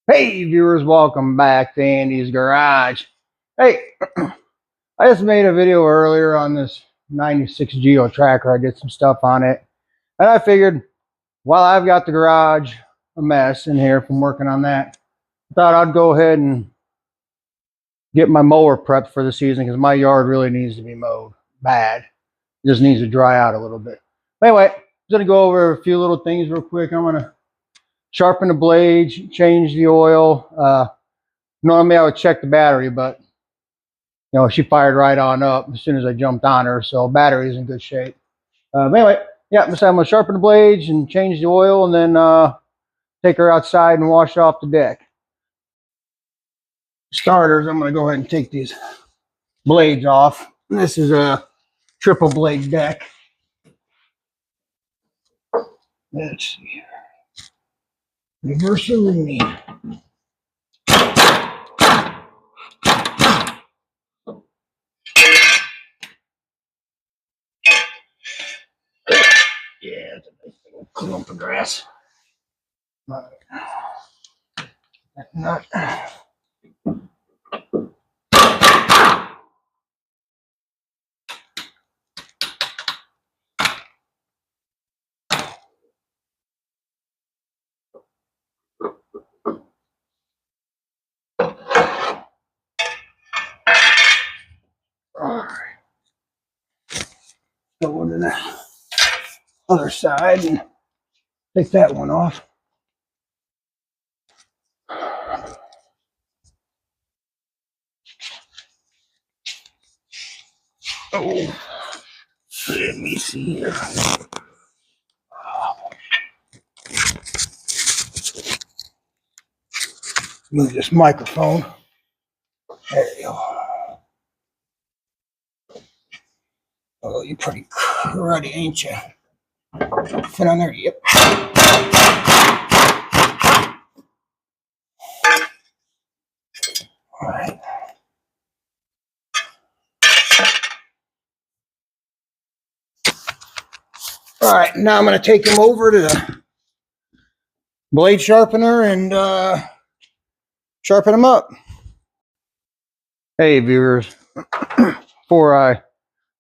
Hey viewers, welcome back to Andy's Garage. Hey, I just made a video earlier on this 96 Geo tracker. I did some stuff on it, and I figured while I've got the garage a mess in here from working on that, I thought I'd go ahead and get my mower prepped for the season because my yard really needs to be mowed bad. It just needs to dry out a little bit. But anyway, I'm gonna go over a few little things real quick. I'm gonna sharpen the blades, change the oil. Normally I would check the battery, but she fired right on up as soon as I jumped on her, so battery's in good shape. But anyway, yeah, so I'm gonna sharpen the blades and change the oil, and then take her outside and wash off the deck. Starters, I'm gonna go ahead and take these blades off. This is a triple blade deck. Let's see. Reverse the rooney. Yeah, it's a nice little clump of grass. All right. That nut. All right. Go to the other side and take that one off. Oh, let me see here. Move this microphone. There you go. Oh, you're pretty cruddy, ain't you? Fit on there. Yep. All right. All right. Now I'm going to take him over to the blade sharpener and sharpen them up. Hey, viewers. Before I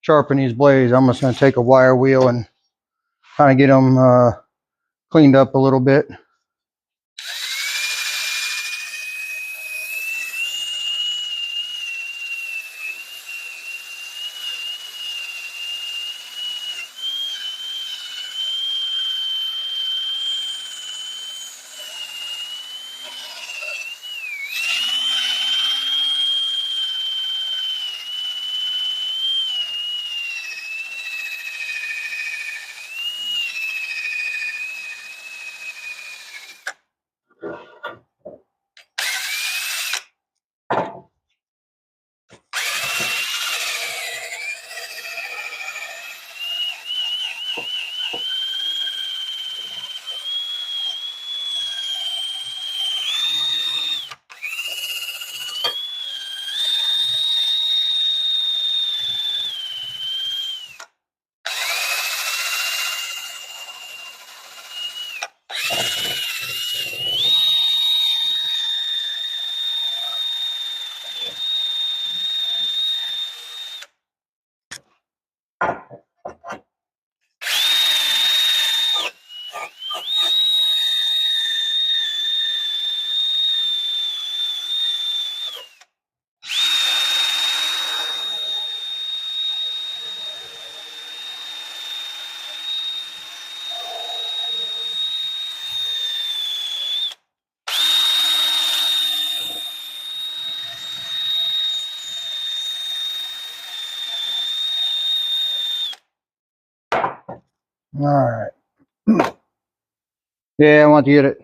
sharpen these blades, I'm just going to take a wire wheel and kind of get them cleaned up a little bit. All right. Yeah, I want to get it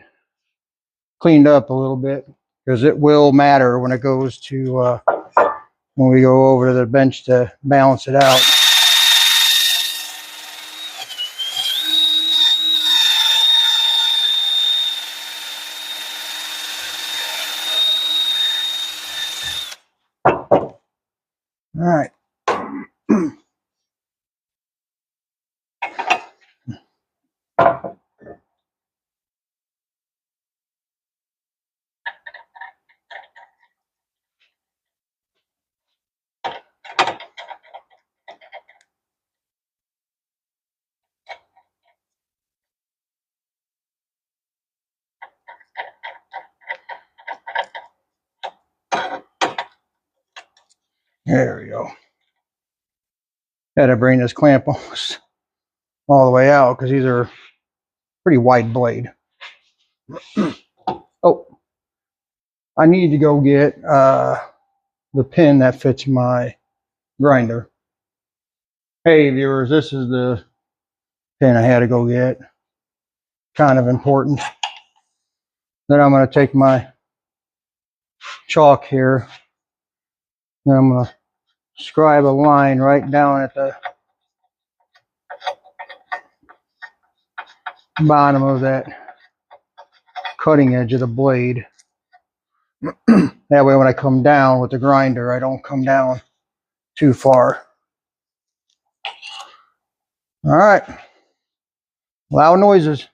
cleaned up a little bit because it will matter when it goes to when we go over to the bench to balance it out. All right. There we go. Had to bring this clamp almost all the way out because these are pretty wide blade. Oh, I need to go get the pin that fits my grinder. Hey viewers, this is the pin I had to go get. Kind of important. Then I'm going to take my chalk here and I'm going to scribe a line right down at the bottom of that cutting edge of the blade. That way when I come down with the grinder, I don't come down too far. All right. Loud noises.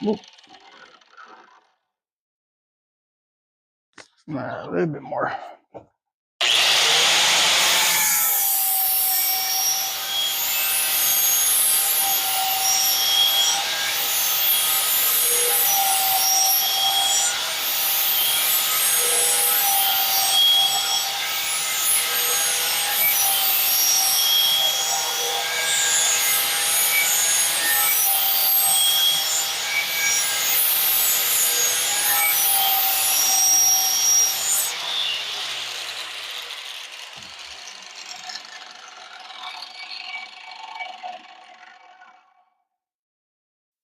Whoop. A little bit more.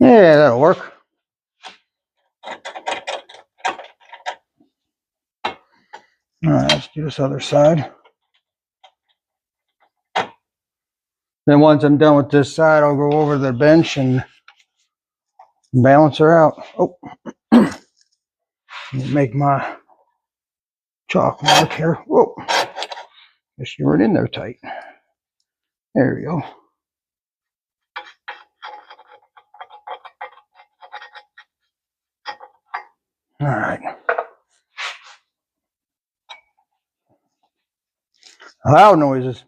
Yeah, that'll work. All right, let's do this other side. Then once I'm done with this side, I'll go over to the bench and balance her out. Oh, make my chalk mark here. Whoa, just screw it in there tight. There we go. All right. Loud noises.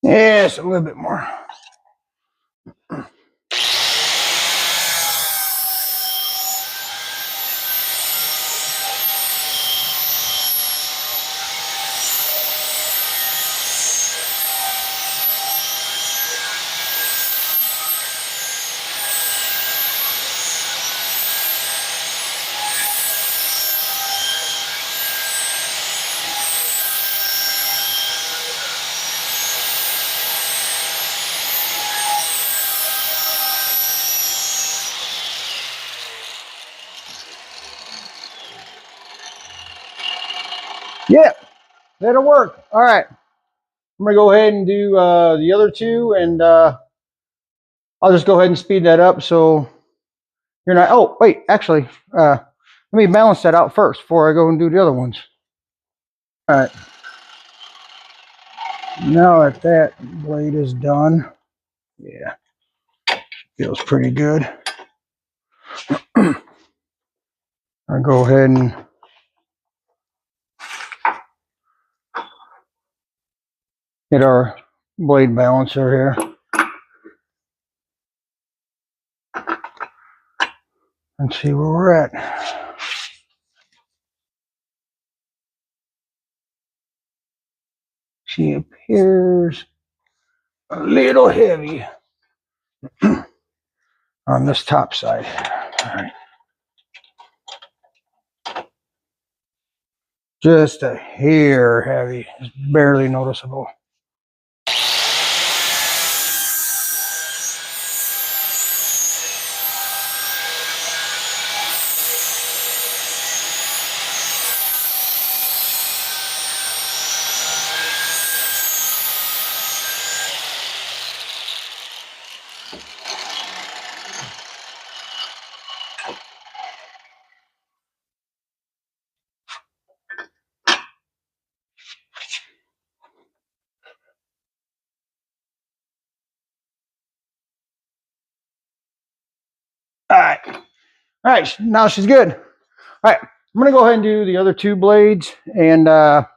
Yes, a little bit more. Yeah, that'll work. All right. I'm going to go ahead and do the other two, and I'll just go ahead and speed that up so you're not... Oh, wait, actually, let me balance that out first before I go and do the other ones. All right. Now that that blade is done, yeah, feels pretty good. I'll go ahead and get our blade balancer here and see where we're at. She appears a little heavy on this top side. All right. Just a hair heavy, it's barely noticeable. All right. All right, now she's good. All right, I'm gonna go ahead and do the other two blades, and I'll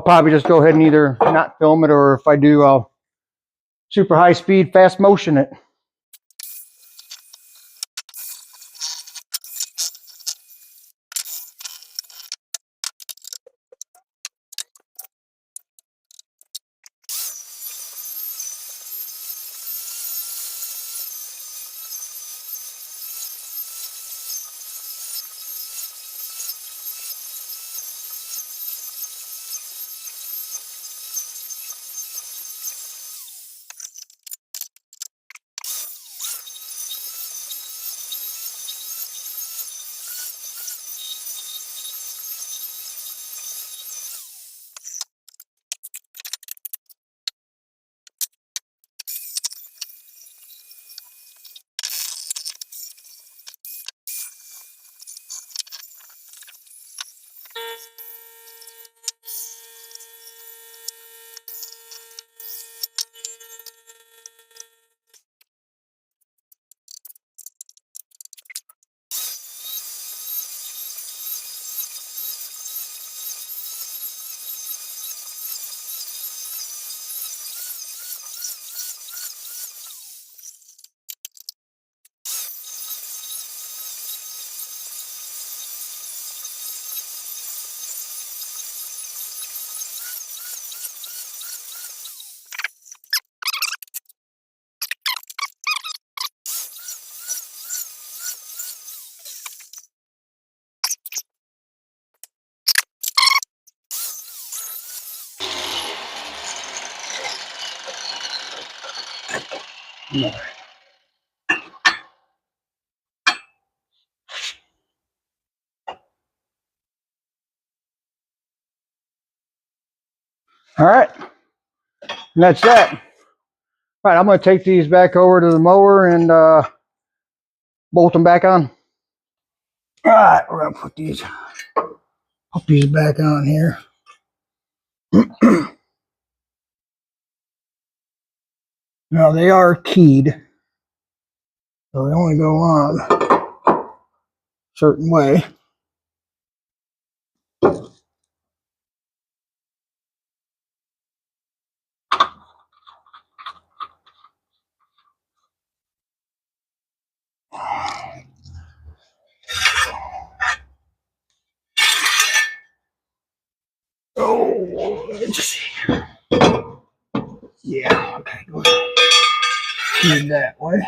probably just go ahead and either not film it, or if I do, I'll super high speed, fast motion it. All right, and that's that. All right, I'm gonna take these back over to the mower and bolt them back on. All right, we're gonna put these back on here. Now they are keyed, so they only go on a certain way. Oh, let's see. Yeah, okay, go ahead. Key that way.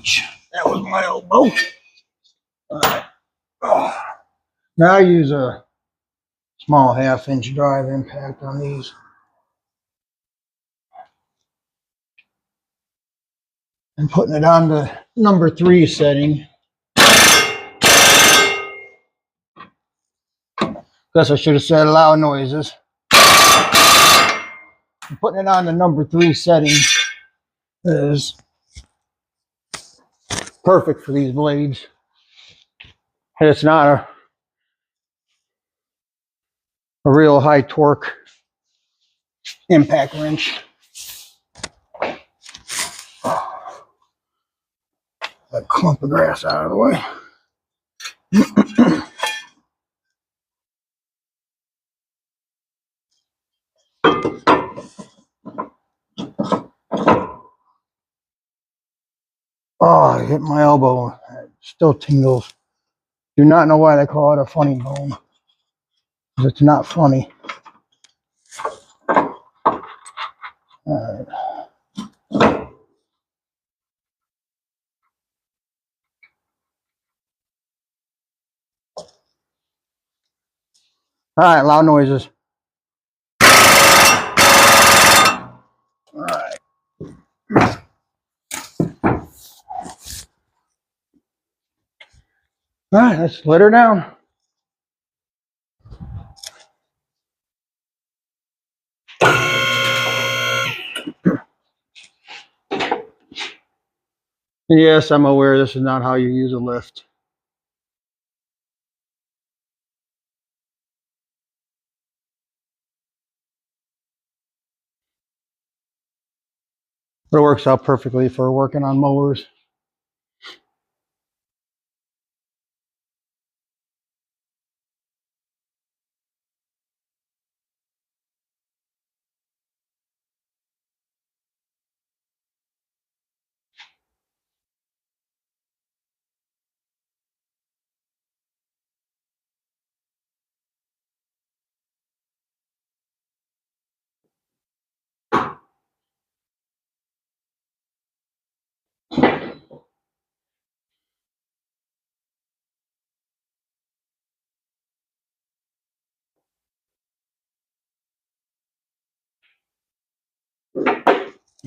Ouch. That was my elbow. All right. Oh. Now I use a small 1/2-inch drive impact on these. And putting it on the number 3 setting. Guess I should have said loud noises. And putting it on the number 3 setting is perfect for these blades. And it's not a real high torque impact wrench. That clump of grass out of the way. Oh, I hit my elbow. It still tingles. Do not know why they call it a funny bone. Because it's not funny. Alright. Alright, loud noises. Alright. Alright, let's let her down. Yes, I'm aware this is not how you use a lift. But it works out perfectly for working on mowers.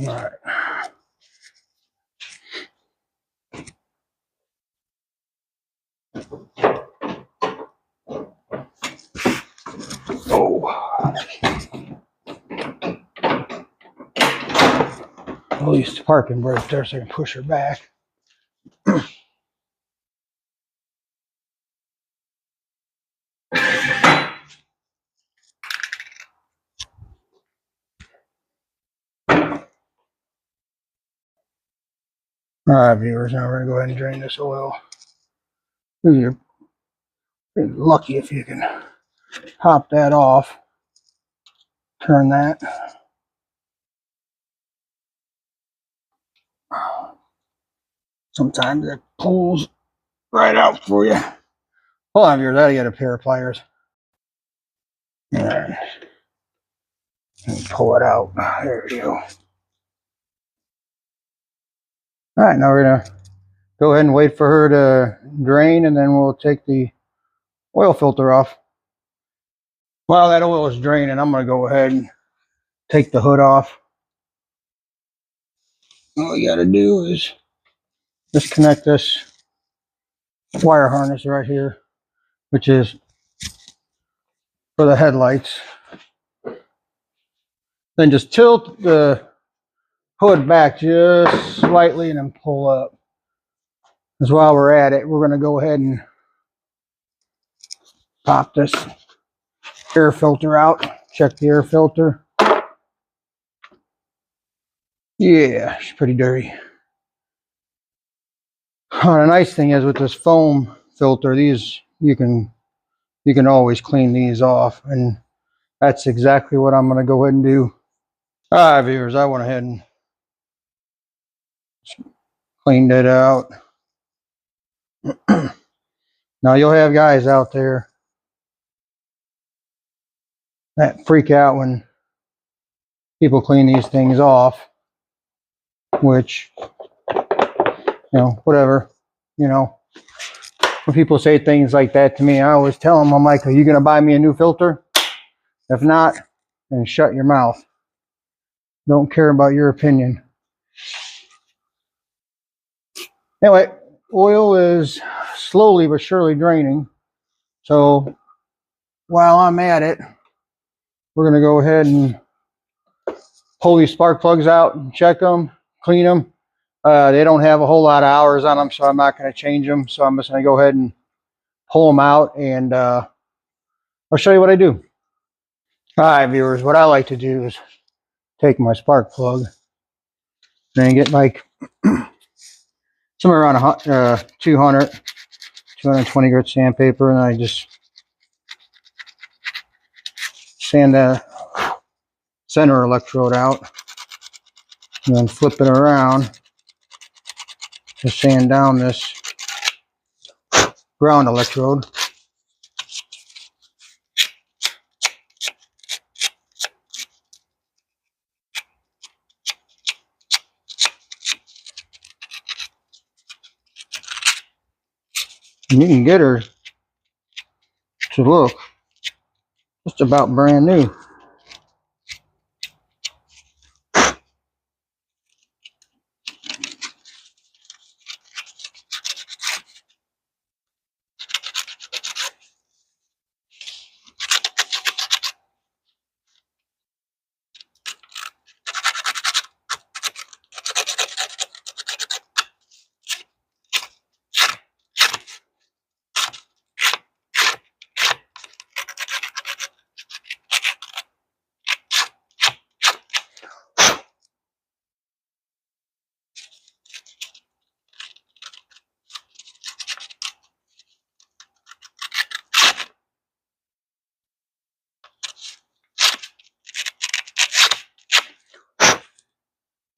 Alright. Oh. At least the parking brake there so I can push her back. Alright, viewers, now we're going to go ahead and drain this oil. You're lucky if you can top that off. Turn that. Sometimes it pulls right out for you. Hold on, viewers, I gotta get a pair of pliers. Alright. Pull it out. There we go. Alright, now we're going to go ahead and wait for her to drain, and then we'll take the oil filter off. While that oil is draining, I'm going to go ahead and take the hood off. All you got to do is disconnect this wire harness right here, which is for the headlights. Then just tilt the hood back just slightly and then pull up. Because while we're at it, we're going to go ahead and pop this air filter out. Check the air filter. Yeah, it's pretty dirty. The nice thing is with this foam filter, these you can always clean these off, and that's exactly what I'm going to go ahead and do. All right, viewers, I went ahead and cleaned it out. Now you'll have guys out there that freak out when people clean these things off, which whatever, when people say things like that to me, I always tell them, I'm like, are you going to buy me a new filter? If not, then shut your mouth. Don't care about your opinion. Anyway, oil is slowly but surely draining. So while I'm at it, we're going to go ahead and pull these spark plugs out and check them, clean them. They don't have a whole lot of hours on them, so I'm not going to change them. So I'm just going to go ahead and pull them out, and I'll show you what I do. All right, viewers, what I like to do is take my spark plug and get like somewhere around 220 grit sandpaper, and I just sand the center electrode out and then flip it around to sand down this ground electrode. And you can get her to look just about brand new.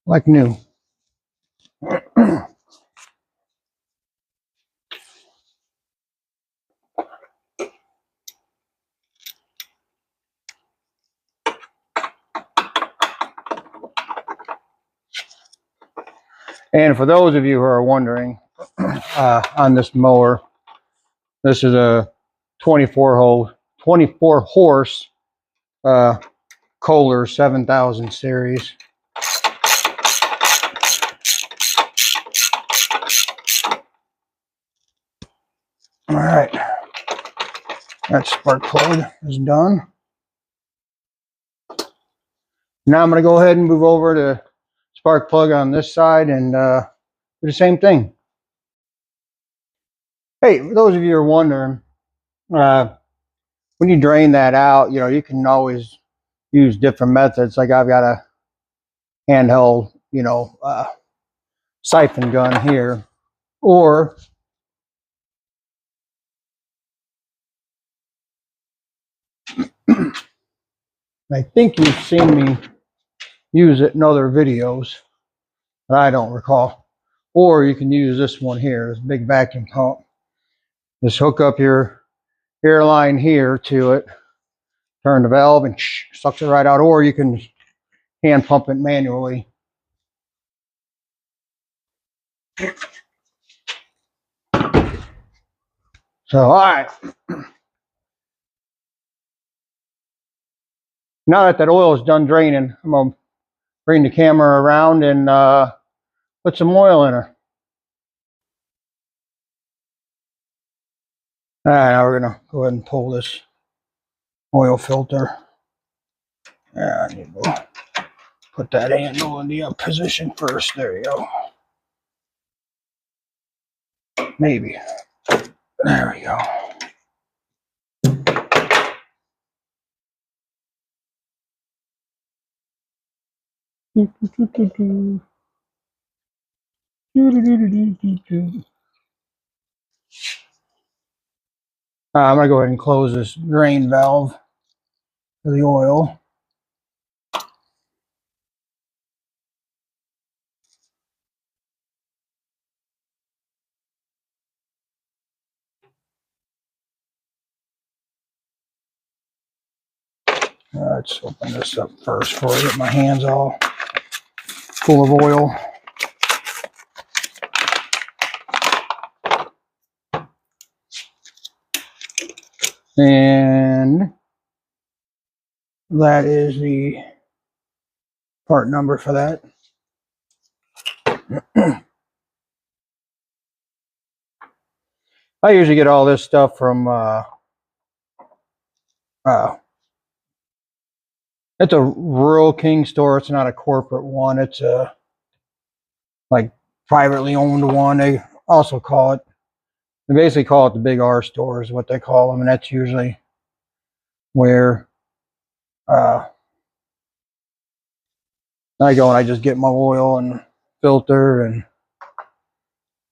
Like new. And for those of you who are wondering, on this mower, this is a 24 horse Kohler 7000 series. All right, that spark plug is done. Now I'm going to go ahead and move over to spark plug on this side and do the same thing. Hey, for those of you who are wondering, when you drain that out, you can always use different methods. Like I've got a handheld, siphon gun here, or I think you've seen me use it in other videos, but I don't recall. Or you can use this one here, this big vacuum pump. Just hook up your air line here to it, turn the valve, and sucks it right out. Or you can hand pump it manually. So, all right. Now that oil is done draining, I'm going to bring the camera around and put some oil in her. All right, now we're going to go ahead and pull this oil filter. Yeah, I need to put that handle in the up position first. There you go. Maybe. There we go. I'm going to go ahead and close this drain valve for the oil. Let's open this up first before I get my hands all full of oil. And that is the part number for that. I usually get all this stuff from it's a Rural King store. It's not a corporate one. It's a like privately owned one. They also call it, they basically call it the big R store is what they call them, and that's usually where I go and I just get my oil and filter and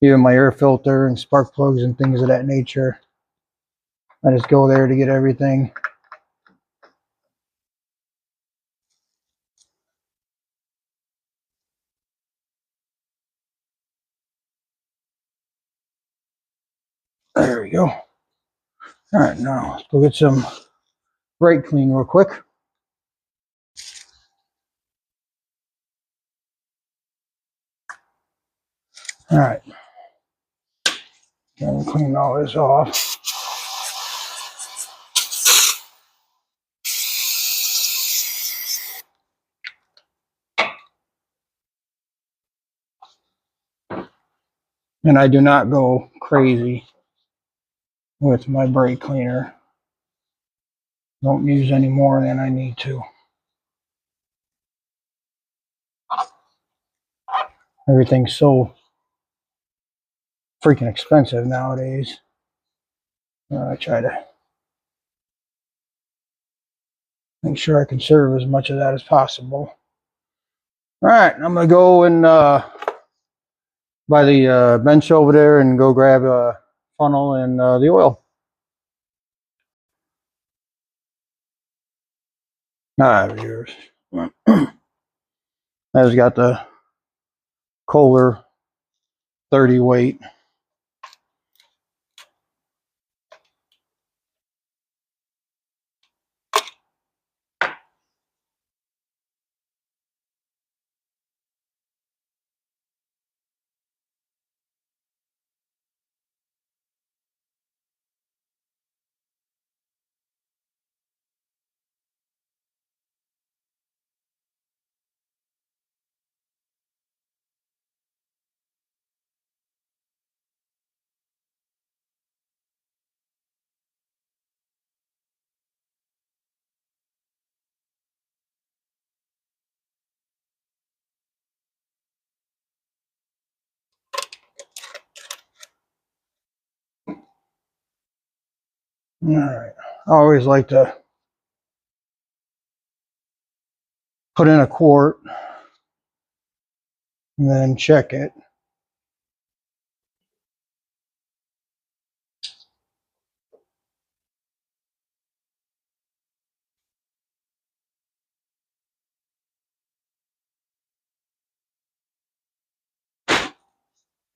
even my air filter and spark plugs and things of that nature. I just go there to get everything. There we go. All right, now let's go get some brake clean real quick. All right, gonna clean all this off. And I do not go crazy with my brake cleaner. Don't use any more than I need to. Everything's so freaking expensive nowadays. I try to make sure I conserve as much of that as possible. All right, I'm gonna go and by the bench over there and go grab a funnel and the oil. All right, viewers. I just got the Kohler 30 weight. All right, I always like to put in a quart and then check it.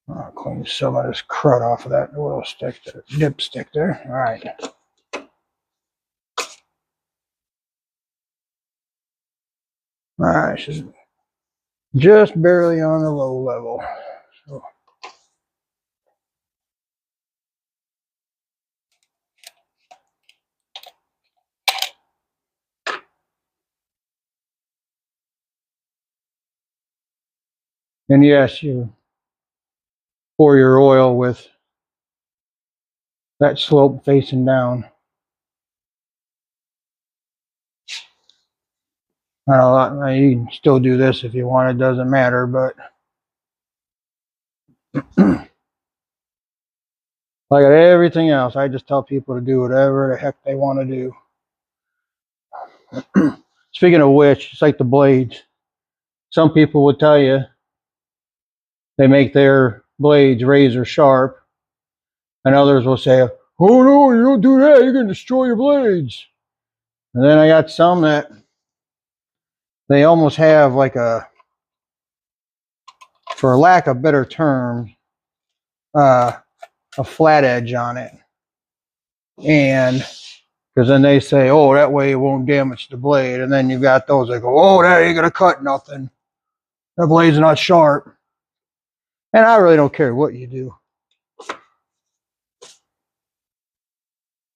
I'll clean some of this crud off of that oil stick, there, dipstick there. All right. All right, she's just barely on the low level. So. And yes, you pour your oil with that slope facing down. I know you can still do this if you want, it doesn't matter, but like everything else, I just tell people to do whatever the heck they want to do. Speaking of which, it's like the blades. Some people would tell you they make their blades razor sharp, and others will say, oh no, you don't do that, you're going to destroy your blades. And then I got some that they almost have like a, for lack of better term, a flat edge on it. And because then they say, oh, that way it won't damage the blade. And then you've got those that go, oh, that ain't going to cut nothing. That blade's not sharp. And I really don't care what you do.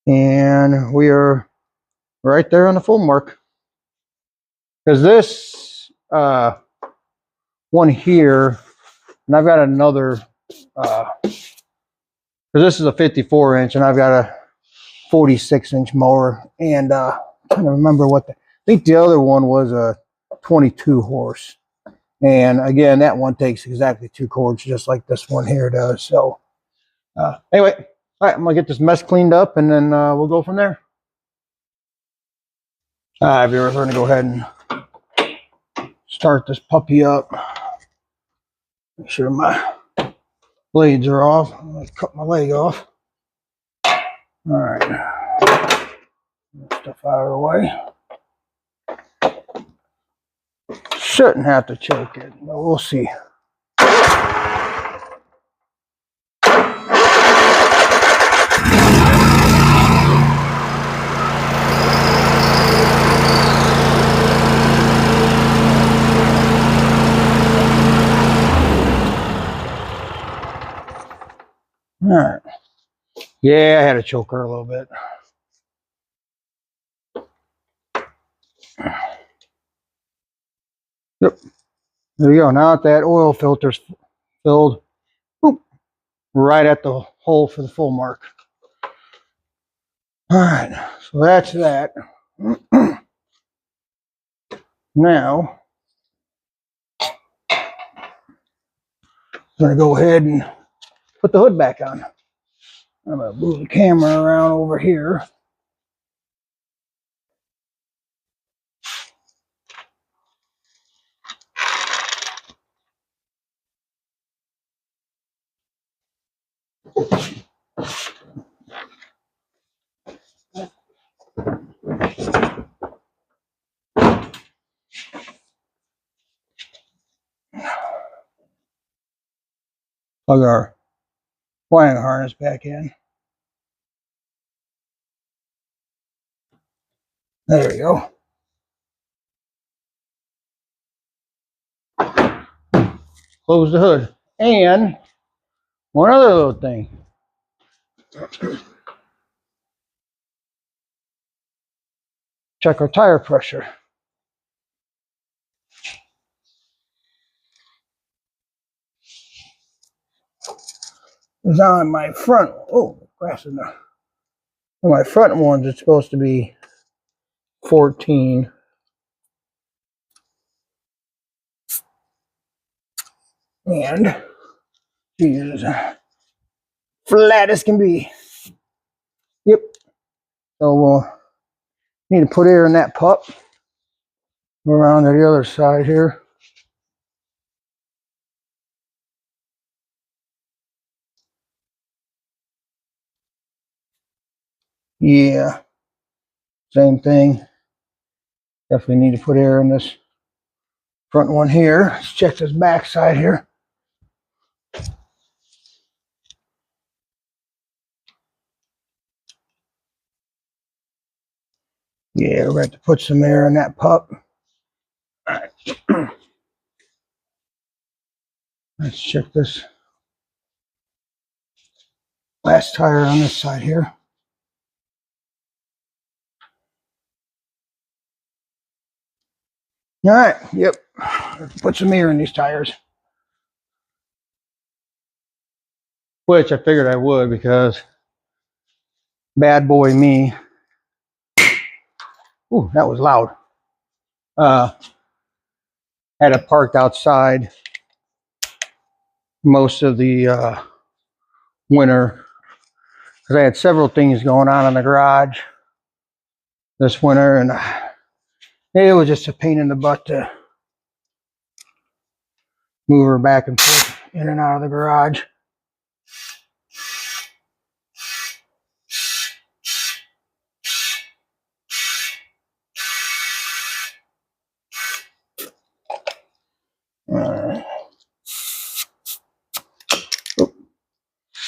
And we are right there on the full mark. Because this one here, and I've got another, because this is a 54-inch, and I've got a 46-inch mower, and I can't remember what I think the other one was a 22 horse. And again, that one takes exactly 2 cords, just like this one here does. So anyway, all right, I'm gonna get this mess cleaned up, and then we'll go from there. Viewers, we're gonna go ahead and start this puppy up. Make sure my blades are off. I'm gonna cut my leg off. All right, stuff out of the way. Shouldn't have to choke it, but we'll see. All right. Yeah, I had to choke her a little bit. Yep. There you go. Now that that oil filter's filled, boop, right at the hole for the full mark. All right. So that's that. Now, I'm going to go ahead and put the hood back on. I'm going to move the camera around over here. Plug our wiring harness back in. There we go. Close the hood. And one other little thing. Check our tire pressure. It's on my front. Oh, grass in there. On my front ones, it's supposed to be 14. And Jesus, flat as can be. Yep. So we'll need to put air in that pup. Go around to the other side here. Yeah. Same thing. Definitely need to put air in this front one here. Let's check this back side here. Yeah, we're going to put some air in that pup. All right. Let's check this last tire on this side here. All right, yep. Let's put some air in these tires. Which I figured I would, because bad boy me. Ooh, that was loud. Had it parked outside most of the winter, because I had several things going on in the garage this winter, and it was just a pain in the butt to move her back and forth in and out of the garage.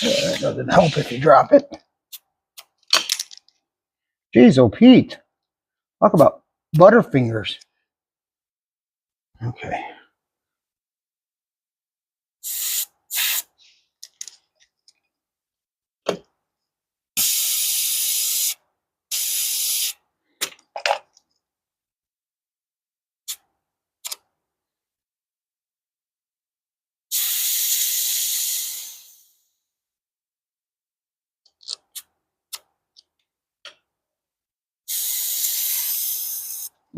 That doesn't help if you drop it. Jeez, oh Pete, talk about butterfingers. Okay.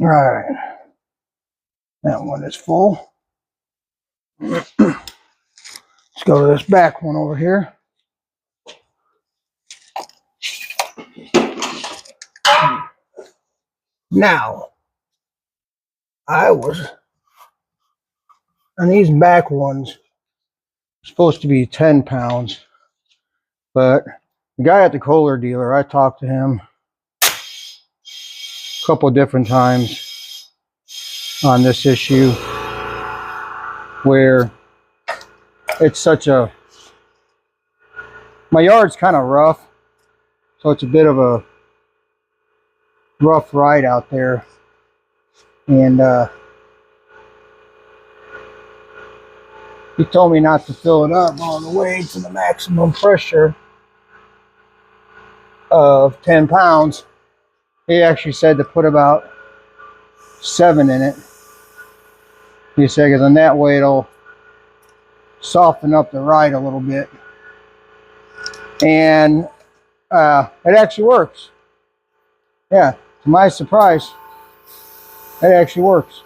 All right, that one is full. Let's go to this back one over here. Now, and these back ones supposed to be 10 pounds, but the guy at the Kohler dealer, I talked to him a couple different times on this issue where it's such a, my yard's kind of rough, so it's a bit of a rough ride out there, and he told me not to fill it up all the way to the maximum pressure of 10 pounds. He actually said to put about 7 in it. He said, because in that way it'll soften up the ride a little bit. And it actually works. Yeah, to my surprise, it actually works.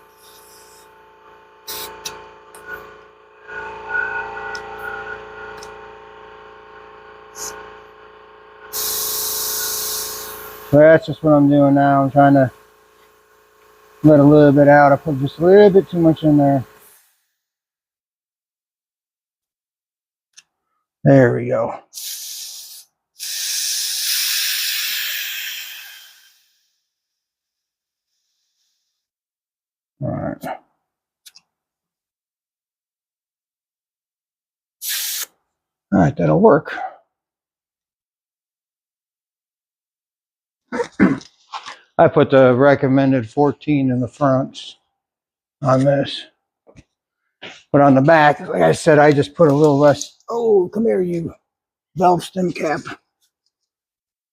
So that's just what I'm doing now. I'm trying to let a little bit out. I put just a little bit too much in there. There we go. All right. All right, that'll work. I put the recommended 14 in the fronts on this. But on the back, like I said, I just put a little less. Oh, come here, you valve stem cap.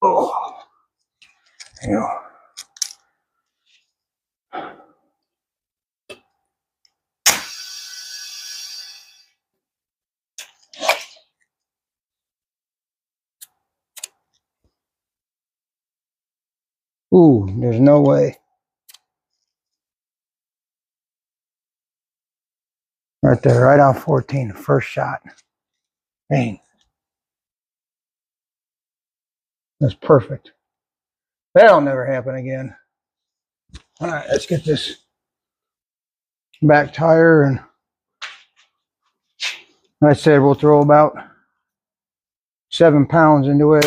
Oh, there you go. Ooh, there's no way. Right there, right on 14, the first shot. Dang. That's perfect. That'll never happen again. All right, let's get this back tire, and like I said, we'll throw about 7 pounds into it.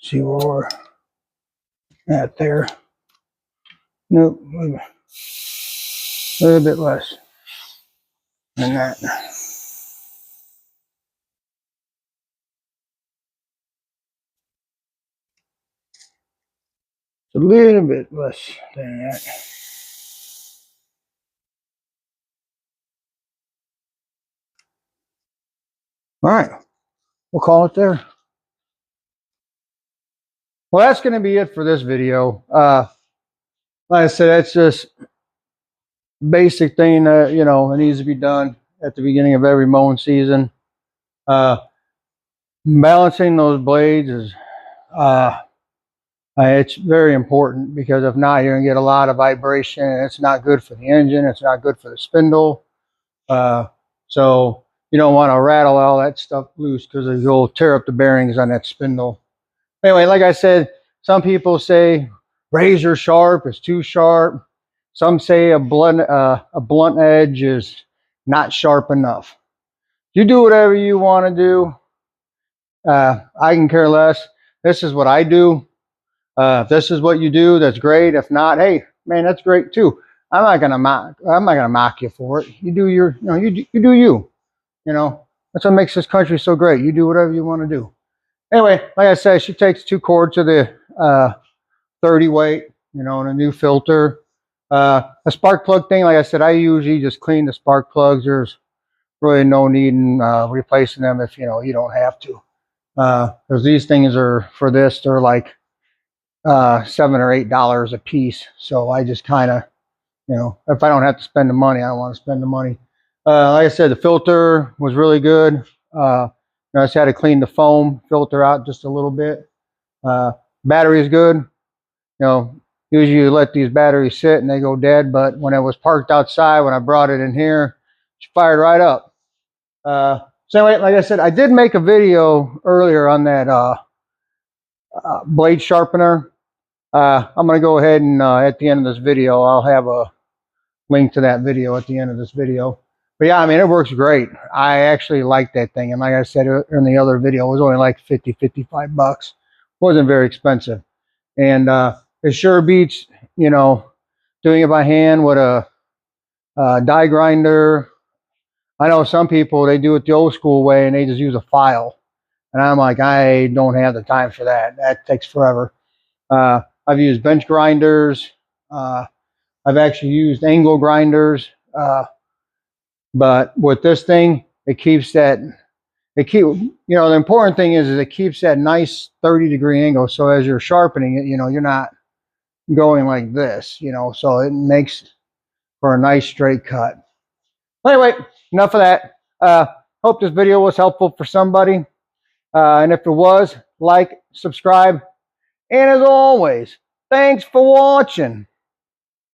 See where we're at there. Nope, a little bit less than that. A little bit less than that. All right, we'll call it there. Well, that's going to be it for this video. Like I said, that's just basic thing that, you know, it needs to be done at the beginning of every mowing season. Balancing those blades is it's very important, because if not, you're going to get a lot of vibration, and it's not good for the engine. It's not good for the spindle. So you don't want to rattle all that stuff loose, because you'll tear up the bearings on that spindle. Anyway, like I said, some people say razor sharp is too sharp. Some say a blunt edge is not sharp enough. You do whatever you want to do. I can care less. This is what I do. If this is what you do, that's great. If not, hey, man, that's great too. I'm not gonna mock you for it. You do your, you know, you do you. You know, that's what makes this country so great. You do whatever you want to do. Anyway, like I said, she takes 2 quarts of the 30 weight, you know, and a new filter. A spark plug thing, like I said, I usually just clean the spark plugs. There's really no need in replacing them if, you know, you don't have to. Because these things are, for this, they're like $7 or $8 a piece. So I just kind of, you know, if I don't have to spend the money, I don't want to spend the money. Like I said, the filter was really good. I just had to clean the foam filter out just a little bit. Battery is good. You know, usually you let these batteries sit and they go dead, but when it was parked outside, when I brought it in here, she fired right up. So anyway, like I said, I did make a video earlier on that blade sharpener. I'm going to go ahead and at the end of this video, I'll have a link to that video at the end of this video. But yeah, I mean, it works great. I actually like that thing. And like I said in the other video, it was only like 50, 55 bucks. Wasn't very expensive. And it sure beats, you know, doing it by hand with a die grinder. I know some people, they do it the old school way and they just use a file. And I'm like, I don't have the time for that. That takes forever. I've used bench grinders. I've actually used angle grinders. But with this thing, it keeps that, you know, the important thing is it keeps that nice 30-degree angle. So as you're sharpening it, you know, you're not going like this, you know, so it makes for a nice straight cut. Anyway, enough of that. Hope this video was helpful for somebody. And if it was, like, subscribe. And as always, thanks for watching.